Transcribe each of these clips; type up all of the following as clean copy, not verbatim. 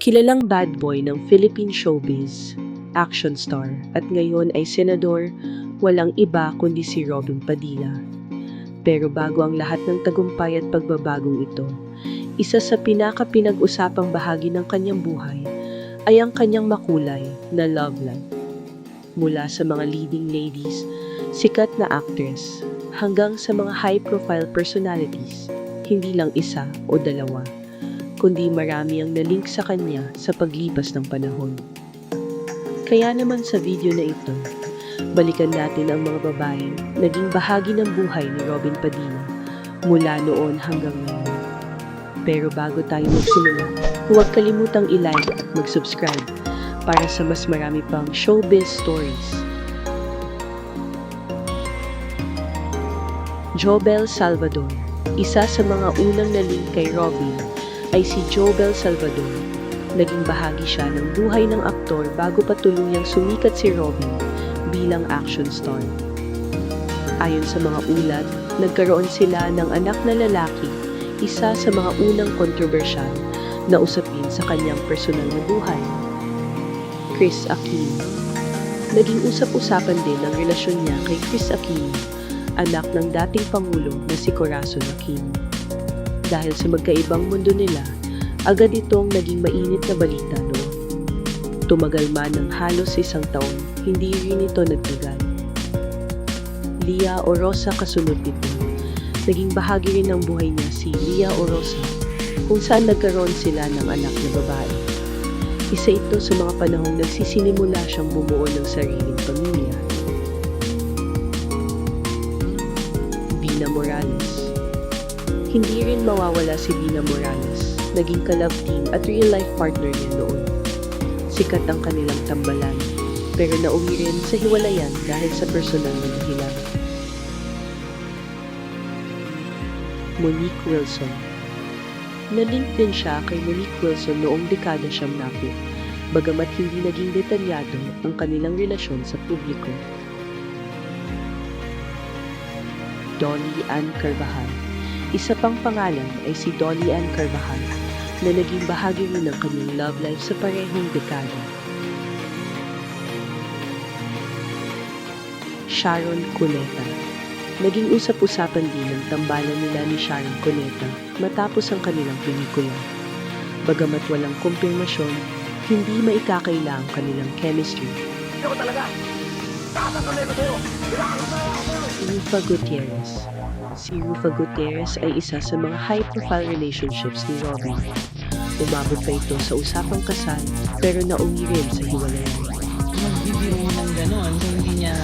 Kilalang bad boy ng Philippine showbiz, action star, at ngayon ay senador, walang iba kundi si Robin Padilla. Pero bago ang lahat ng tagumpay at pagbabagong ito, isa sa pinaka-pinag-usapang bahagi ng kanyang buhay ay ang kanyang makulay na love life. Mula sa mga leading ladies, sikat na actress, hanggang sa mga high-profile personalities, hindi lang isa o dalawa, kundi marami ang nalink sa kanya sa paglipas ng panahon. Kaya naman sa video na ito, balikan natin ang mga babaeng naging bahagi ng buhay ni Robin Padilla mula noon hanggang ngayon. Pero bago tayo magsimula, huwag kalimutang i-like at mag-subscribe para sa mas marami pang showbiz stories. Jobel Salvador. Isa sa mga unang nalink kay Robin ay si Jobel Salvador. Naging bahagi siya ng buhay ng aktor bago pa tuluyang sumikat si Robin bilang action star. Ayon sa mga ulat, nagkaroon sila ng anak na lalaki, isa sa mga unang kontrobersyal na usapin sa kanyang personal na buhay. Kris Aquino. Naging usap-usapan din ang relasyon niya kay Kris Aquino, anak ng dating Pangulo na si Corazon Aquino. Dahil sa magkaibang mundo nila, agad itong naging mainit na balita noon. Tumagal man ng halos isang taon, hindi rin ito nagtagal. Lia Orosa kasunod nito. Naging bahagi rin ng buhay niya si Lia Orosa, kung saan nagkaroon sila ng anak na babae. Isa ito sa mga panahong nagsisinimula siyang bumuo ng sariling pamilya. Vina Morales. Hindi rin mawawala si Vina Morales, naging ka-love team at real-life partner niya noon. Sikat ang kanilang tambalan, pero nauwi rin sa hiwalayan dahil sa personal na dahilan. Monique Wilson. Nalink din siya kay Monique Wilson noong dekada 70, bagamat hindi naging detalyado ang kanilang relasyon sa publiko. Dolly Ann Carvajal. Isa pang pangalan ay si Dolly Ann Carvajal na naging bahagi rin ng kanyang love life sa parehong dekada. Sharon Cuneta. Naging usap-usapan din ang tambalan nila ni Sharon Cuneta matapos ang kanilang pelikula. Bagamat walang kumpirmasyon, hindi maikakaila ang kanilang chemistry. Rufa Gutierrez. Si Rufa Gutierrez ay isa sa mga high-profile relationships ni Robin. Umabot pa ito sa usapang kasal, pero nauwi rin sa hiwalayan. Magbibiro ng gano'n, so hindi niya,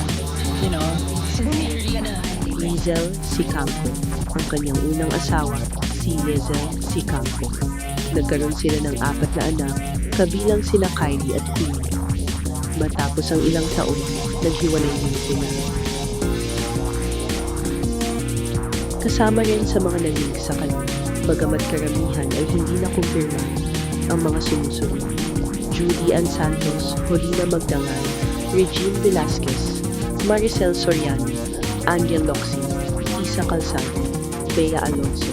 Lizel Sicampo. Ang kanyang unang asawa, si Lizel Sicampo. Nagkaroon sila ng 4 na anak, kabilang sina Kylie at Queen. Matapos ang ilang taon, naghiwalay din sila. Kasama rin sa mga nalink sa kanya, bagamat karamihan ay hindi na kumpirma ang mga sumusunod. Judy Ann Santos, Holina Magdangal, Regine Velasquez, Maricel Soriano, Angel Locsin, Isa Calzado, Bea Alonso,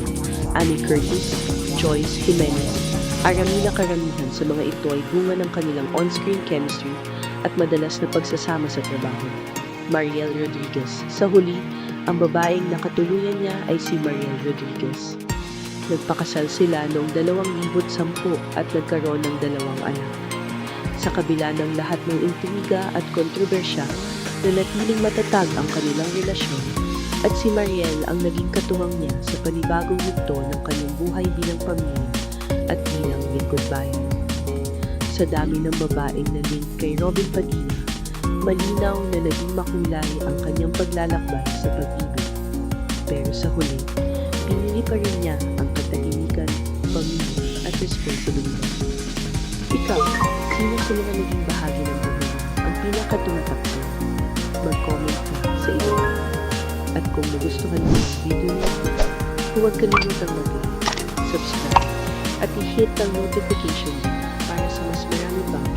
Annie Curtis, Joyce Jimenez. Karamihan sa mga ito ay bunga ng kanilang on-screen chemistry at madalas na pagsasama sa trabaho. Mariel Rodriguez. Sa huli, ang babaeng nakatuluyan niya ay si Mariel Rodriguez. Nagpakasal sila noong 2010 at nagkaroon ng 2 anak. Sa kabila ng lahat ng intriga at kontrobersya, nanatiling matatag ang kanilang relasyon at si Mariel ang naging katuwang niya sa panibagong yugto ng kanyang buhay bilang pamilya at bilang lingkod bayan. Sa dami ng babaeng nalink kay Robin Padilla, malinaw na naging makulay ang kanyang paglalakbay sa pag-ibig. Pero sa huli, pinili pa rin niya ang katahimikan, pamilya at responsibilidad. Ikaw, sino sa mga naging bahagi ng buhay ang pinakatumatakbo? Mag-comment ka sa iyo. At kung nagustuhan mo ang video niya, huwag kalimutang mag-like, subscribe, at i-hit ang notification bell para sa mas marami pang